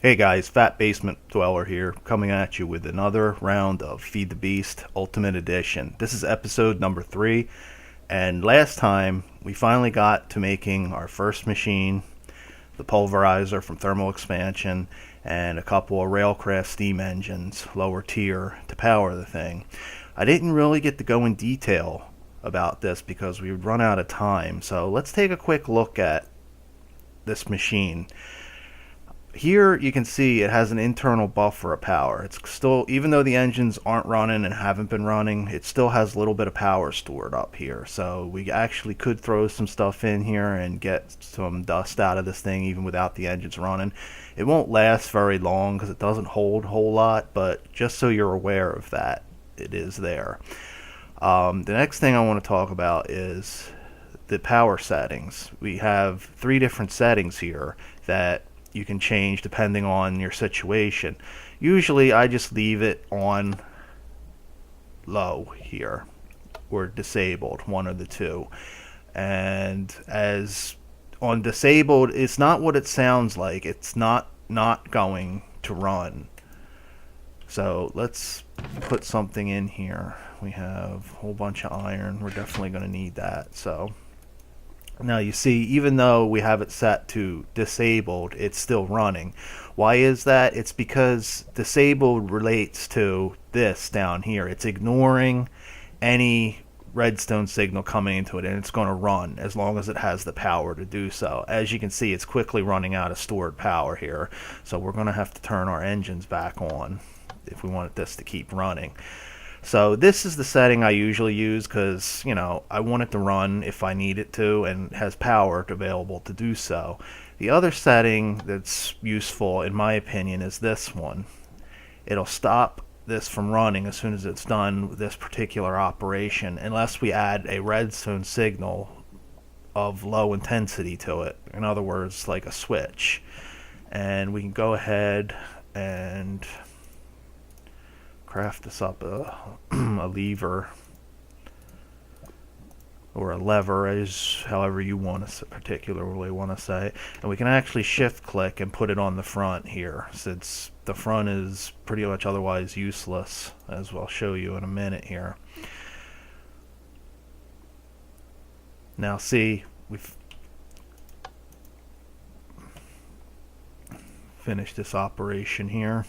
Hey guys, Fat Basement Dweller here, coming at you with another round of Feed the Beast Ultimate Edition. This is episode number 3, and last time we finally got to making our first machine, the pulverizer from thermal expansion, and a couple of Railcraft steam engines, lower tier, to power the thing. I didn't really get to go in detail about this because we would run out of time, so let's take a quick look at this machine. Here you can see it has an internal buffer of power. It's still, even though the engines aren't running and haven't been running, it still has a little bit of power stored up here. So we actually could throw some stuff in here and get some dust out of this thing even without the engines running. It won't last very long because it doesn't hold a whole lot, but just so you're aware of that, it is there. The next thing I want to talk about is the power settings. We have 3 different settings here that you can change depending on your situation. Usually I just leave it on low here, or disabled, one of the two. And as on disabled, it's not what it sounds like. It's not going to run. So let's put something in here. We have a whole bunch of iron. We're definitely going to need that. So now you see, even though we have it set to disabled, it's still running. Why is that? It's because disabled relates to this down here. It's ignoring any redstone signal coming into it, and it's going to run as long as it has the power to do so. As you can see, it's quickly running out of stored power here, so we're going to have to turn our engines back on if we want this to keep running. So this is the setting I usually use because, you know, I want it to run if I need it to and has power available to do so. The other setting that's useful, in my opinion, is this one. It'll stop this from running as soon as it's done with this particular operation, unless we add a redstone signal of low intensity to it. In other words, like a switch. And we can go ahead and craft this up a lever or a lever, as however you want to particularly want to say, and we can actually shift click and put it on the front here, since the front is pretty much otherwise useless, as I'll show you in a minute here. Now see, we've finished this operation here.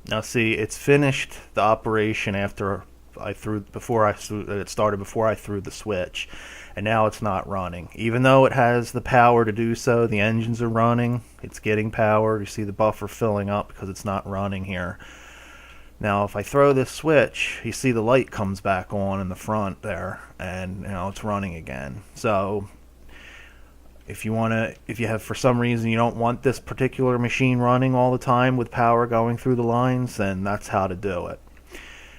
Now see, it's finished the operation after it started before I threw the switch, and now it's not running. Even though it has the power to do so, the engines are running, it's getting power. You see the buffer filling up because it's not running here. Now if I throw this switch, you see the light comes back on in the front there, and it's running again. So if you have, for some reason, you don't want this particular machine running all the time with power going through the lines, then that's how to do it.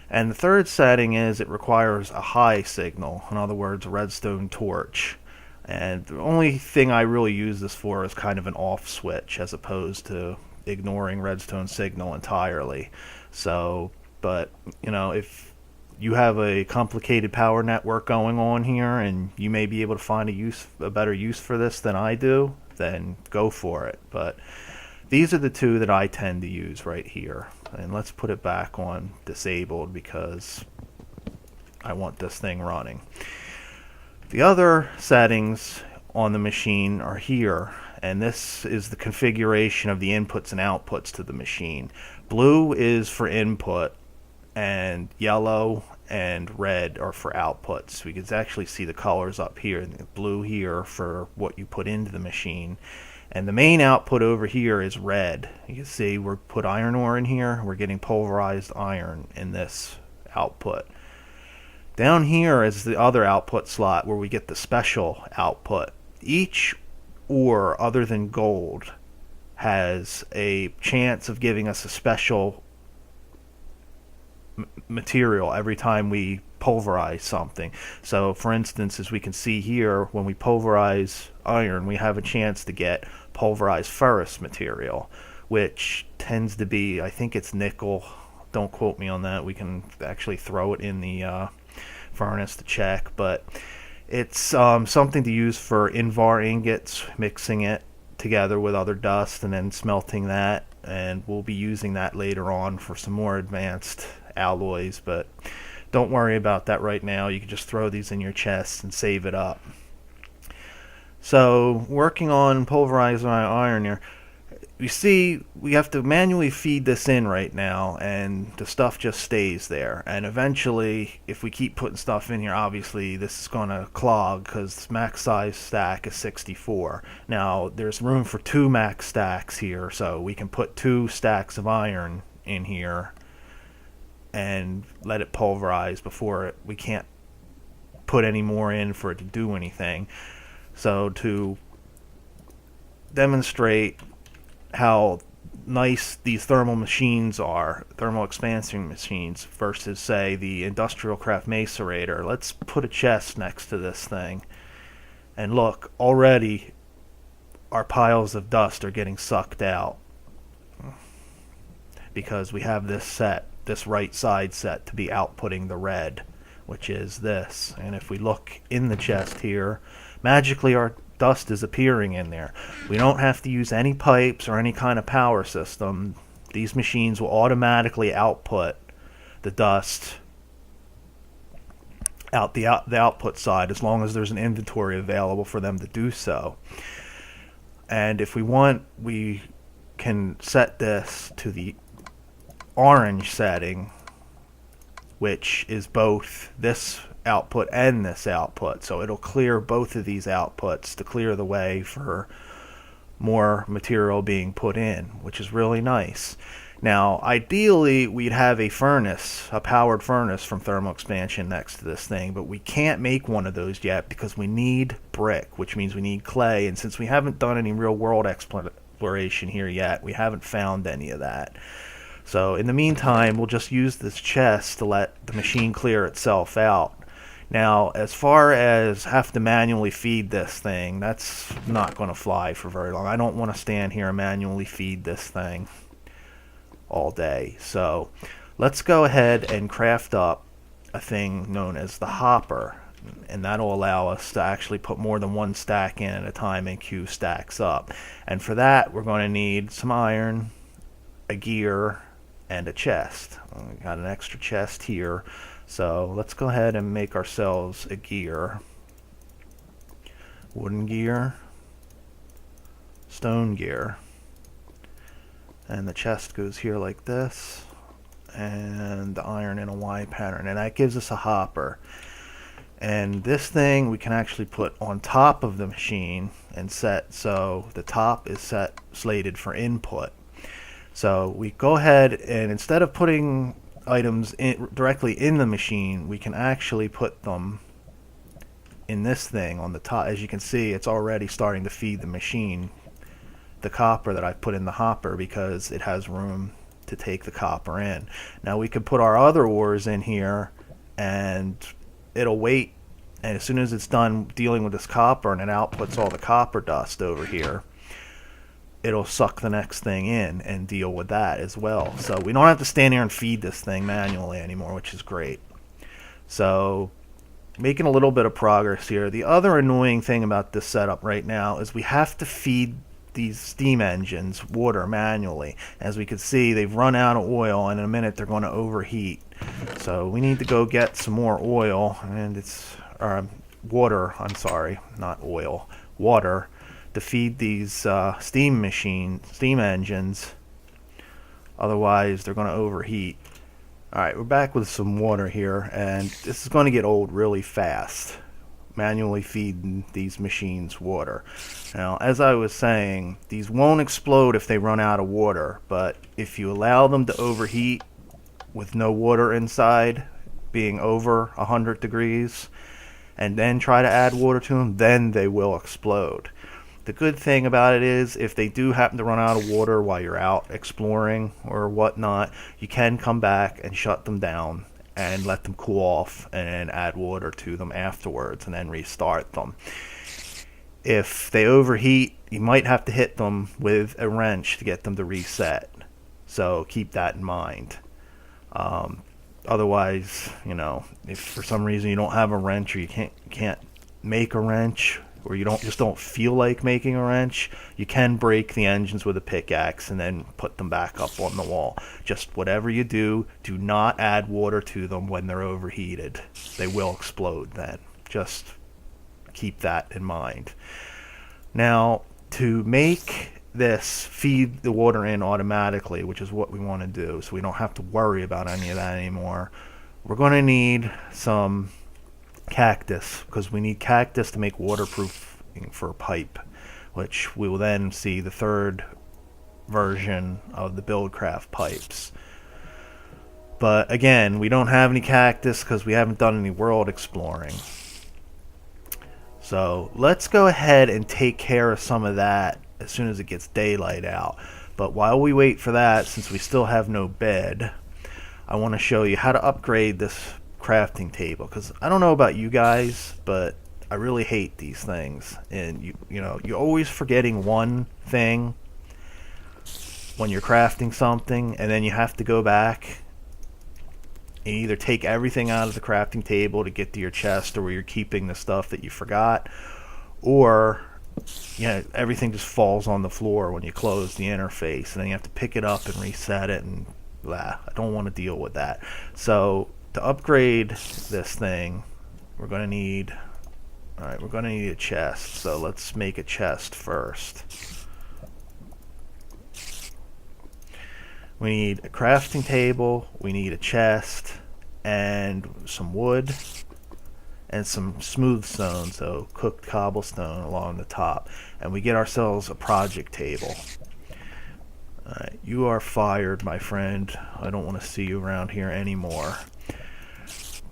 And the third setting is it requires a high signal, in other words, a redstone torch. And the only thing I really use this for is kind of an off switch, as opposed to ignoring redstone signal entirely. So, but, if you have a complicated power network going on here and you may be able to find a better use for this than I do, then go for it. But these are the two that I tend to use right here. And let's put it back on disabled because I want this thing running. The other settings on the machine are here, and this is the configuration of the inputs and outputs to the machine. Blue is for input, and yellow and red are for outputs. We can actually see the colors up here. The blue here for what you put into the machine, and the main output over here is red. You can see we're put iron ore in here. We're getting pulverized iron in this output. Down here is the other output slot where we get the special output. Each ore other than gold has a chance of giving us a special material every time we pulverize something. So for instance, as we can see here, when we pulverize iron, we have a chance to get pulverized ferrous material, which tends to be, I think it's nickel. Don't quote me on that. We can actually throw it in the furnace to check, but it's something to use for invar ingots, mixing it together with other dust and then smelting that, and we'll be using that later on for some more advanced alloys, but don't worry about that right now. You can just throw these in your chest and save it up. So working on pulverizing iron here, you see we have to manually feed this in right now, and the stuff just stays there, and eventually if we keep putting stuff in here, obviously this is going to clog because max size stack is 64. Now there's room for 2 max stacks here, so we can put 2 stacks of iron in here and let it pulverize before we can't put any more in for it to do anything. So to demonstrate how nice these thermal machines are, thermal expansion machines, versus say the industrial craft macerator, let's put a chest next to this thing, and look, already our piles of dust are getting sucked out because we have this right side set to be outputting the red, which is this. And if we look in the chest here, magically our dust is appearing in there. We don't have to use any pipes or any kind of power system. These machines will automatically output the dust out the output side, as long as there's an inventory available for them to do so. And if we want, we can set this to the orange setting, which is both this output and this output, so it'll clear both of these outputs to clear the way for more material being put in, which is really nice. Now ideally we'd have a furnace, a powered furnace from thermal expansion next to this thing, but we can't make one of those yet because we need brick, which means we need clay, and since we haven't done any real world exploration here yet, we haven't found any of that. So in the meantime, we'll just use this chest to let the machine clear itself out. Now, as far as have to manually feed this thing, that's not going to fly for very long. I don't want to stand here and manually feed this thing all day. So let's go ahead and craft up a thing known as the hopper, and that'll allow us to actually put more than 1 stack in at a time and queue stacks up. And for that, we're going to need some iron, a gear, and a chest. We got an extra chest here, so let's go ahead and make ourselves a gear. Wooden gear, stone gear, and the chest goes here like this, and the iron in a Y pattern, and that gives us a hopper. And this thing we can actually put on top of the machine and set so the top is set slated for input. So we go ahead and instead of putting items directly in the machine, we can actually put them in this thing on the top. As you can see, it's already starting to feed the machine the copper that I put in the hopper because it has room to take the copper in. Now we can put our other ores in here and it'll wait, and as soon as it's done dealing with this copper and it outputs all the copper dust over here, it'll suck the next thing in and deal with that as well. So we don't have to stand here and feed this thing manually anymore, which is great. So making a little bit of progress here. The other annoying thing about this setup right now is we have to feed these steam engines water manually. As we can see, they've run out of oil, and in a minute they're going to overheat. So we need to go get some more oil, and it's water, I'm sorry, not oil, water, to feed these steam engines. Otherwise they're going to overheat. Alright, we're back with some water here, and this is going to get old really fast, manually feeding these machines water. Now, as I was saying, these won't explode if they run out of water, but if you allow them to overheat with no water inside, being over 100 degrees, and then try to add water to them, then they will explode. The good thing about it is, if they do happen to run out of water while you're out exploring or whatnot, you can come back and shut them down and let them cool off and add water to them afterwards and then restart them. If they overheat, you might have to hit them with a wrench to get them to reset. So keep that in mind. Otherwise, if for some reason you don't have a wrench, or you can't make a wrench, or you don't feel like making a wrench, you can break the engines with a pickaxe and then put them back up on the wall. Just whatever you do, do not add water to them when they're overheated. They will explode then. Just keep that in mind. Now, to make this feed the water in automatically, which is what we want to do, so we don't have to worry about any of that anymore, we're going to need some cactus, because we need cactus to make waterproofing for a pipe, which we will then see the third version of the Buildcraft pipes. But again, we don't have any cactus because we haven't done any world exploring. So let's go ahead and take care of some of that as soon as it gets daylight out. But while we wait for that, since we still have no bed, I want to show you how to upgrade this crafting table, because I don't know about you guys, but I really hate these things. And you're always forgetting one thing when you're crafting something, and then you have to go back and either take everything out of the crafting table to get to your chest, or where you're keeping the stuff that you forgot, or everything just falls on the floor when you close the interface, and then you have to pick it up and reset it, and I don't want to deal with that. So to upgrade this thing, we're going to need a chest. So let's make a chest first. We need a crafting table, we need a chest, and some wood, and some smooth stone, so cooked cobblestone along the top. And we get ourselves a project table. Alright, you are fired, my friend. I don't want to see you around here anymore.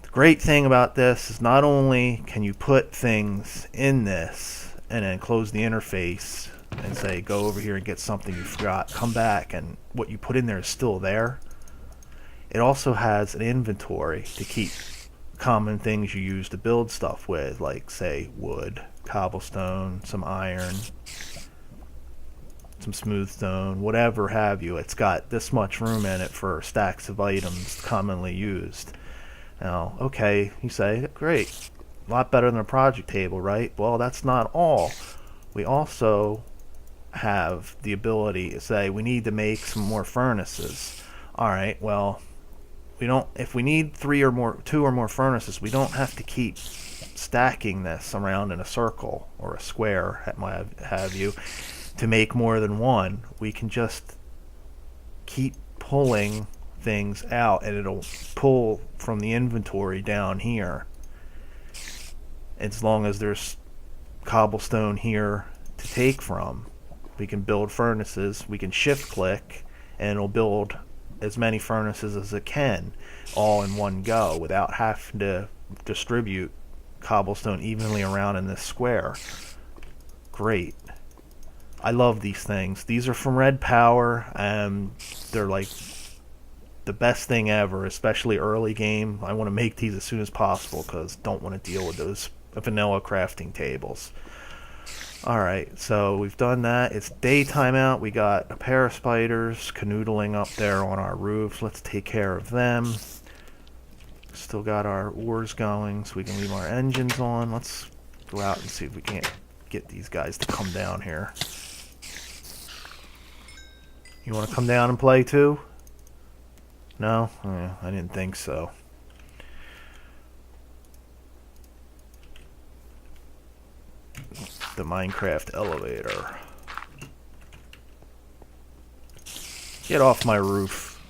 The great thing about this is not only can you put things in this and then close the interface and say, go over here and get something you forgot, come back, and what you put in there is still there. It also has an inventory to keep common things you use to build stuff with, like, say, wood, cobblestone, some iron, some smooth stone, whatever have you. It's got this much room in it for stacks of items commonly used. Now, okay, you say, great, a lot better than a project table, right? Well, that's not all. We also have the ability to say we need to make some more furnaces. Alright, well, if we need two or more furnaces, we don't have to keep stacking this around in a circle or a square, have you, to make more than one. We can just keep pulling things out, and it'll pull from the inventory down here, as long as there's cobblestone here to take from. We can build furnaces, we can shift click, and it'll build as many furnaces as it can, all in one go, without having to distribute cobblestone evenly around in this square. Great. I love these things. These are from Red Power, and they're like the best thing ever, especially early game. I want to make these as soon as possible, because don't want to deal with those vanilla crafting tables. Alright, so we've done that. It's daytime out. We got a pair of spiders canoodling up there on our roof. Let's take care of them. Still got our oars going, so we can leave our engines on. Let's go out and see if we can't get these guys to come down here. You want to come down and play too? No? I didn't think so. The Minecraft elevator. Get off my roof.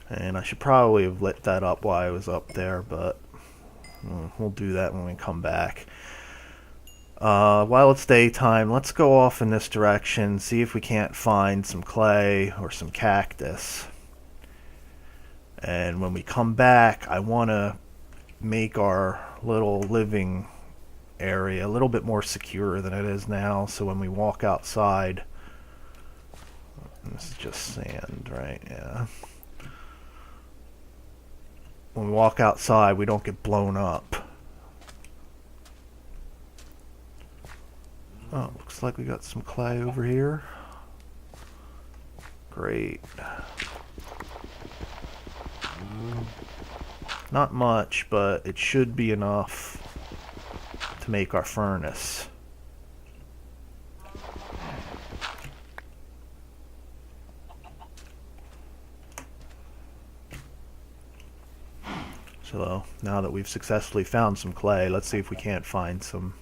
And I should probably have lit that up while I was up there, but we'll do that when we come back. While it's daytime, let's go off in this direction, see if we can't find some clay or some cactus. And when we come back, I want to make our little living area a little bit more secure than it is now, so when we walk outside, this is just sand, right? Yeah. When we walk outside, we don't get blown up. Oh, looks like we got some clay over here. Great. Not much, but it should be enough to make our furnace. So now that we've successfully found some clay, let's see if we can't find some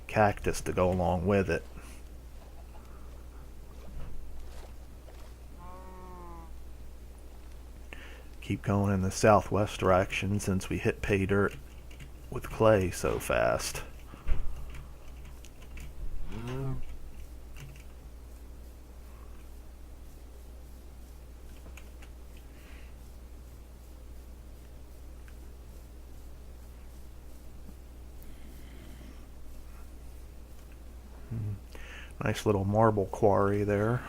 cactus to go along with it. Keep going in the southwest direction since we hit pay dirt with clay so fast. Nice little marble quarry there.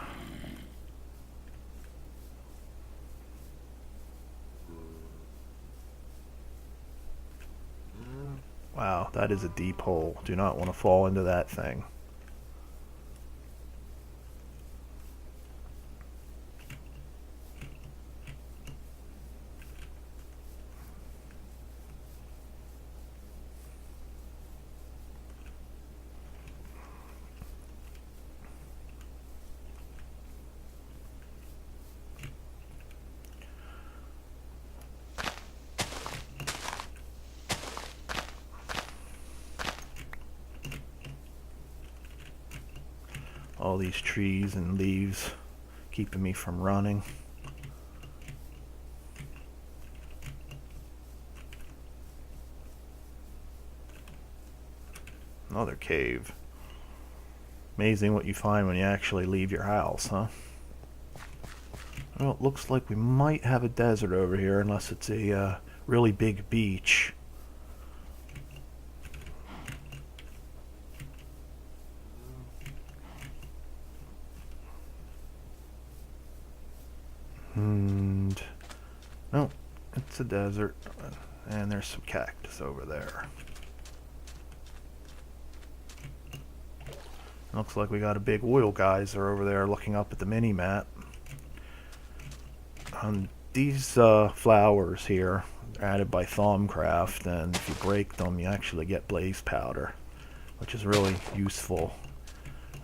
Wow, that is a deep hole. Do not want to fall into that thing. All these trees and leaves keeping me from running. Another cave. Amazing what you find when you actually leave your house, huh? Well, it looks like we might have a desert over here unless it's a really big beach. And no, it's a desert, and there's some cactus over there. Looks like we got a big oil geyser over there looking up at the mini map. These flowers here are added by Thaumcraft, and if you break them you actually get blaze powder, which is really useful.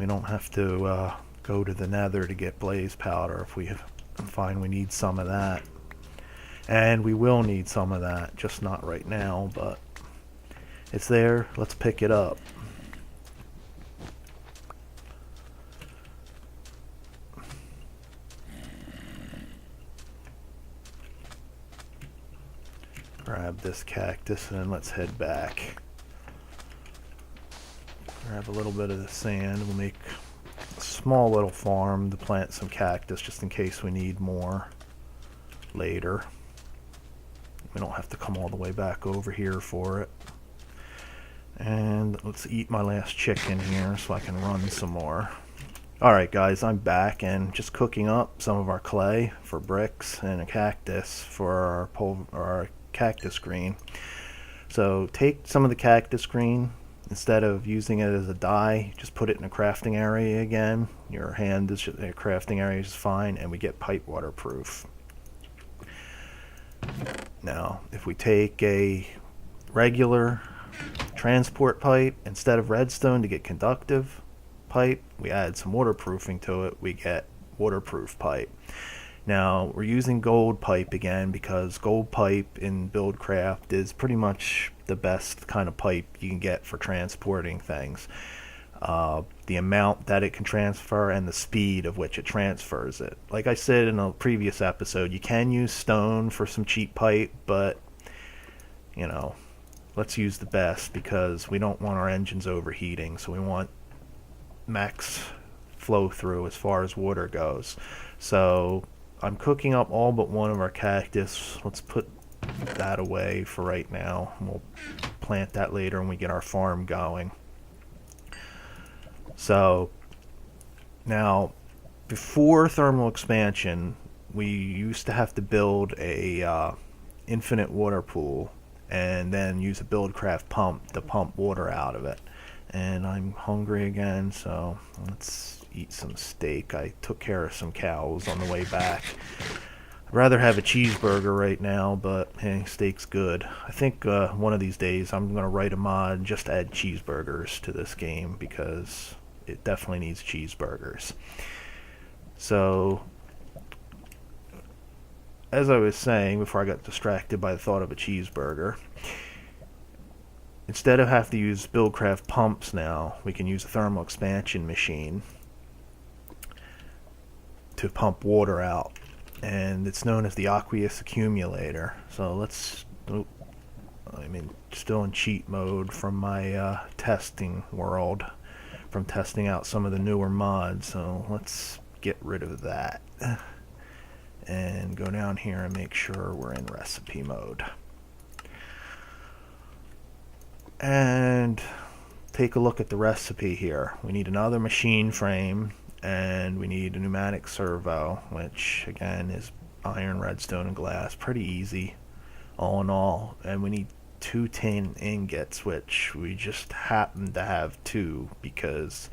We don't have to go to the nether to get blaze powder if we find we need some of that. And we will need some of that, just not right now, but it's there. Let's pick it up. Grab this cactus and then let's head back. Grab a little bit of the sand. We'll make a small little farm to plant some cactus just in case we need more later. We don't have to come all the way back over here for it. And let's eat my last chicken here so I can run some more. Alright guys, I'm back and just cooking up some of our clay for bricks and a cactus for our cactus green. So take some of the cactus green, instead of using it as a dye, just put it in a crafting area again. Your hand is just, crafting area is fine, and we get pipe waterproof. Now if we take a regular transport pipe instead of redstone to get conductive pipe, we add some waterproofing to it, we get waterproof pipe. Now we're using gold pipe again because gold pipe in Buildcraft is pretty much the best kind of pipe you can get for transporting things. The amount that it can transfer and the speed of which it transfers it. Like I said in a previous episode, you can use stone for some cheap pipe, but you know, let's use the best because we don't want our engines overheating, so we want max flow through as far as water goes. So I'm cooking up all but one of our cactus. Let's put that away for right now. We'll plant that later when we get our farm going. So now, before thermal expansion, we used to have to build a infinite water pool and then use a Buildcraft pump to pump water out of it. and I'm hungry again, so let's eat some steak. I took care of some cows on the way back. I'd rather have a cheeseburger right now, but hey, steak's good. I think one of these days I'm going to write a mod just to add cheeseburgers to this game, because it definitely needs cheeseburgers. So, as I was saying before I got distracted by the thought of a cheeseburger, instead of having to use Buildcraft pumps now, we can use a thermal expansion machine to pump water out. And it's known as the aqueous accumulator. So let's... I'm still in cheat mode from my testing world, from testing out some of the newer mods. So let's get rid of that. And go down here and make sure we're in recipe mode. And take a look at the recipe here. We need another machine frame, and we need a pneumatic servo, which again is iron, redstone, and glass. Pretty easy all in all. And we need 2 tin ingots, which we just happen to have 2 because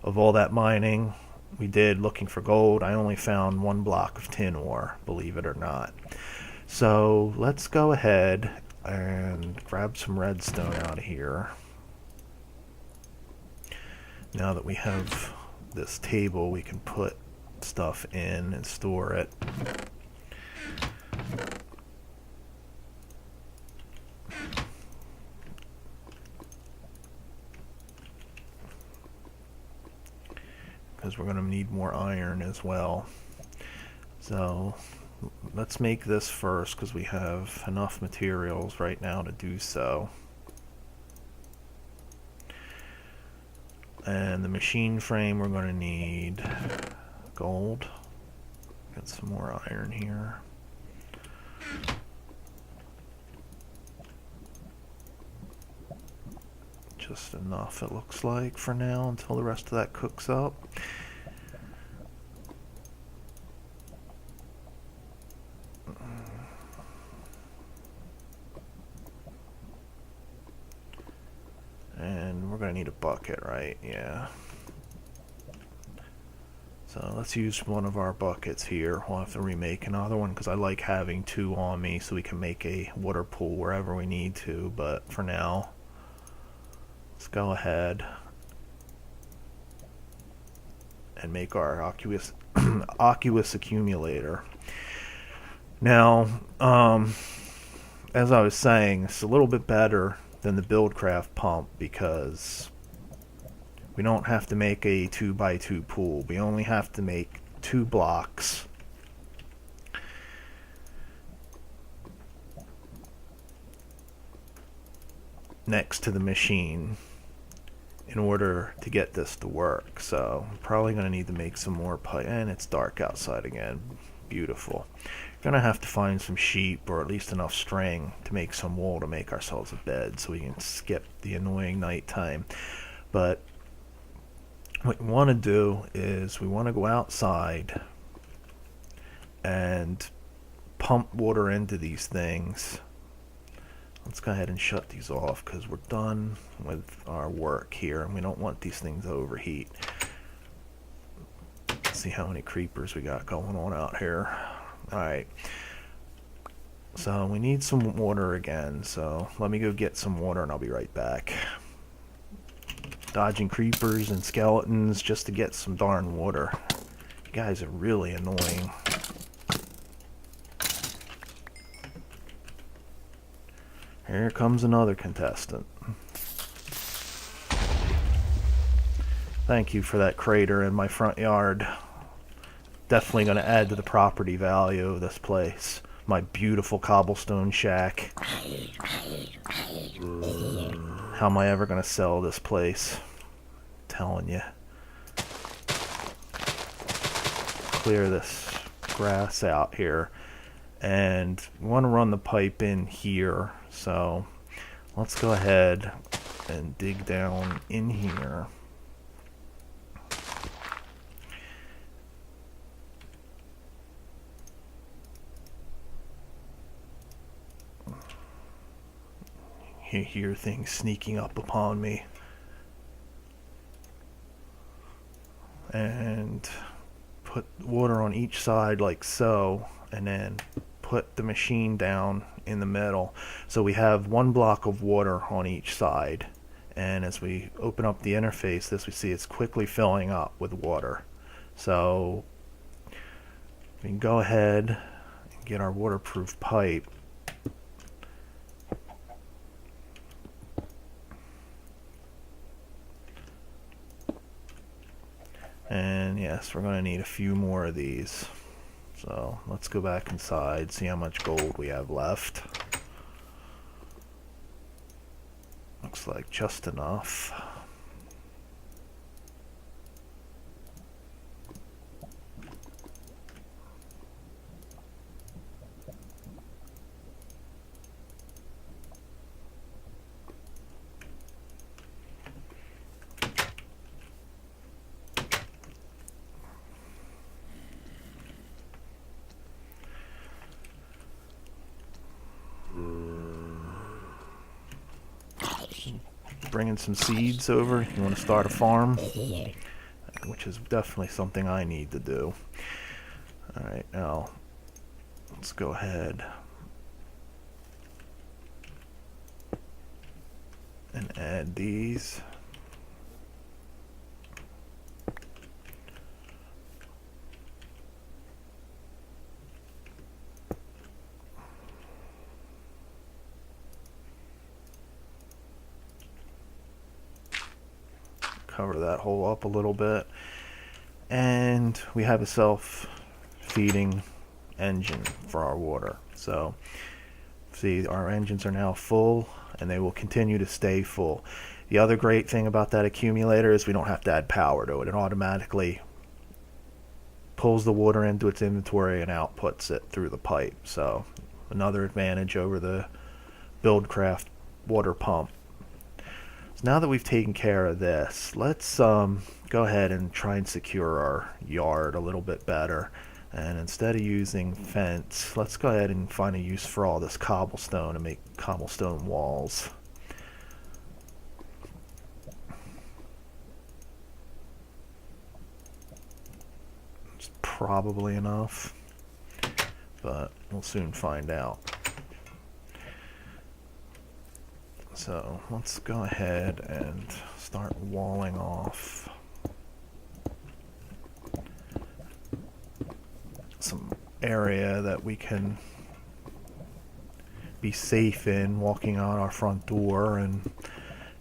of all that mining we did looking for gold. I only found 1 block of tin ore, believe it or not. So let's go ahead and grab some redstone out of here. Now that we have this table, we can put stuff in and store it. Because we're going to need more iron as well. So let's make this first, because we have enough materials right now to do so. And the machine frame, we're going to need gold. Get some more iron here. Just enough, it looks like, for now, until the rest of that cooks up. And we're going to need a bucket, right? Yeah. So let's use one of our buckets here. We'll have to remake another one because I like having 2 on me so we can make a water pool wherever we need to. But for now, let's go ahead and make our aqueous accumulator. Now, as I was saying, it's a little bit better than the Buildcraft pump because we don't have to make a 2x2 pool. We only have to make 2 blocks. Next to the machine in order to get this to work. So I'm probably going to need to make some more pipe. And it's dark outside again. Beautiful. We're going to have to find some sheep or at least enough string to make some wool to make ourselves a bed so we can skip the annoying nighttime. But what we want to do is we want to go outside and pump water into these things. Let's go ahead and shut these off because we're done with our work here and we don't want these things to overheat. Let's see how many creepers we got going on out here. Alright, so we need some water again, so let me go get some water and I'll be right back. Dodging creepers and skeletons just to get some darn water. You guys are really annoying. Here comes another contestant. Thank you for that crater in my front yard. Definitely going to add to the property value of this place. My beautiful cobblestone shack. How am I ever going to sell this place? I'm telling you. Clear this grass out here. And we want to run the pipe in here. So let's go ahead and dig down in here. You hear things sneaking up upon me. and put water on each side like so, and then put the machine down in the middle. So we have one block of water on each side, and as we open up the interface, we see it's quickly filling up with water. So we can go ahead and get our waterproof pipe. And yes, we're going to need a few more of these. So let's go back inside, see how much gold we have left. Looks like just enough. Bringing some seeds over. You want to start a farm, which is definitely something I need to do. Alright, now let's go ahead and add these. Cover that hole up a little bit, and we have a self-feeding engine for our water. So see, our engines are now full, and they will continue to stay full. The other great thing about that accumulator is we don't have to add power to it. It automatically pulls the water into its inventory and outputs it through the pipe. So another advantage over the Buildcraft water pump. So now that we've taken care of this, let's go ahead and try and secure our yard a little bit better. And instead of using fence, let's go ahead and find a use for all this cobblestone and make cobblestone walls. It's probably enough, but we'll soon find out. So let's go ahead and start walling off some area that we can be safe in, walking out our front door, and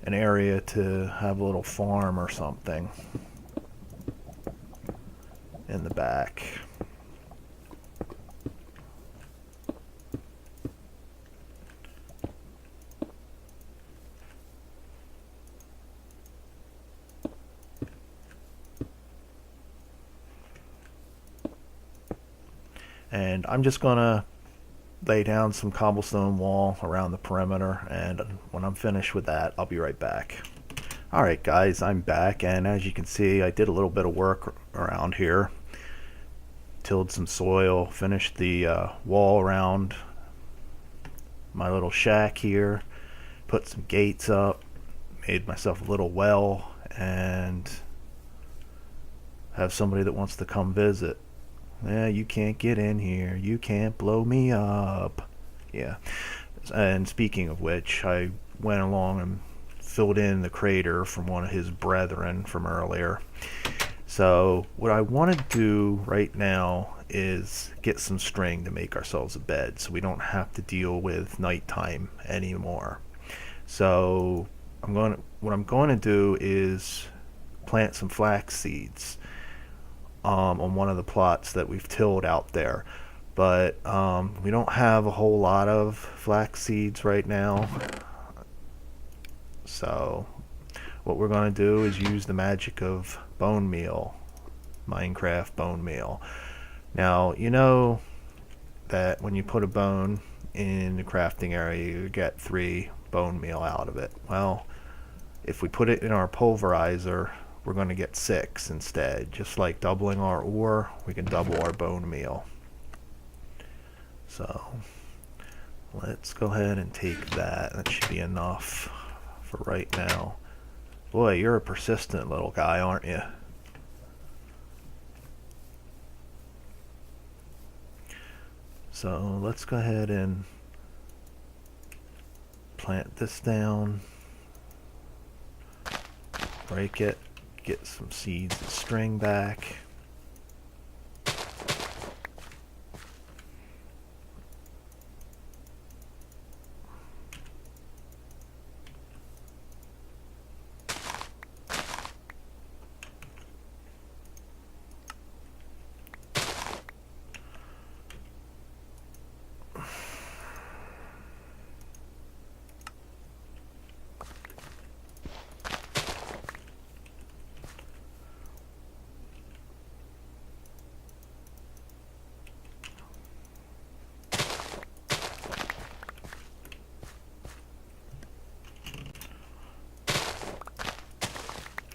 an area to have a little farm or something in the back. And I'm just gonna lay down some cobblestone wall around the perimeter, and when I'm finished with that, I'll be right back. Alright guys, I'm back, and as you can see, I did a little bit of work around here. Tilled some soil, finished the wall around my little shack here, put some gates up, made myself a little well, and have somebody that wants to come visit. Yeah, you can't get in here. You can't blow me up. Yeah. And speaking of which, I went along and filled in the crater from one of his brethren from earlier. So what I want to do right now is get some string to make ourselves a bed so we don't have to deal with nighttime anymore. So what I'm going to do is plant some flax seeds on one of the plots that we've tilled out there, but we don't have a whole lot of flax seeds right now. So what we're going to do is use the magic of bone meal, Minecraft bone meal. Now you know that when you put a bone in the crafting area, you get 3 bone meal out of it. Well, if we put it in our pulverizer, we're going to get 6 instead. Just like doubling our ore, we can double our bone meal. So let's go ahead and take that. That should be enough for right now. Boy, you're a persistent little guy, aren't you? So let's go ahead and plant this down, break it, get some seeds and string back.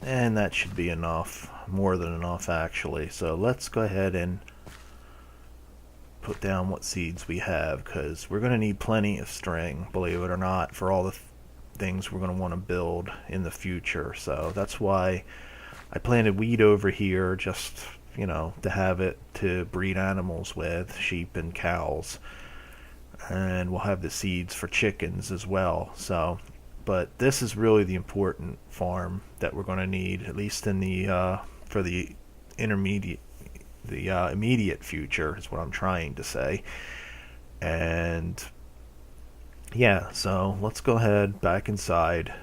And that should be enough, more than enough actually. So let's go ahead and put down what seeds we have, because we're going to need plenty of string, believe it or not, for all the things we're going to want to build in the future. So that's why I planted wheat over here, just, you know, to have it to breed animals with, sheep and cows. And we'll have the seeds for chickens as well. So, but this is really the important farm that we're going to need, at least in the for the immediate future, is what I'm trying to say. And yeah, so let's go ahead back inside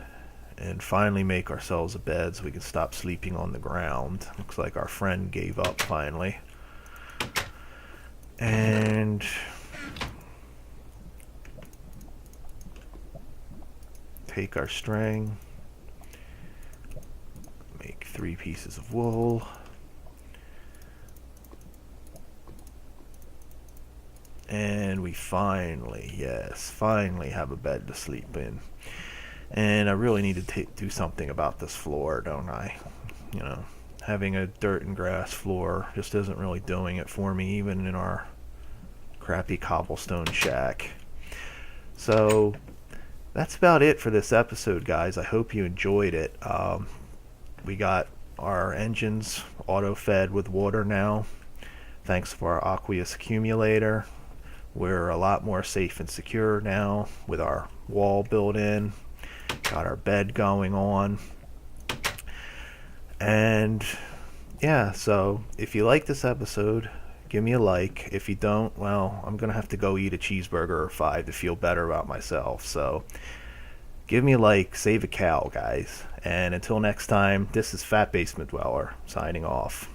and finally make ourselves a bed so we can stop sleeping on the ground. Looks like our friend gave up finally. And take our string, make 3 pieces of wool, and we finally, yes, finally have a bed to sleep in. And I really need to do something about this floor, don't I? You know, having a dirt and grass floor just isn't really doing it for me, even in our crappy cobblestone shack. So that's about it for this episode, guys. I hope you enjoyed it. We got our engines auto-fed with water now, thanks to our aqueous accumulator. We're a lot more safe and secure now with our wall built in. Got our bed going on. And yeah, so if you like this episode, give me a like. If you don't, well, I'm going to have to go eat a cheeseburger or 5 to feel better about myself. So give me a like, save a cow, guys. And until next time, this is Fat Basement Dweller, signing off.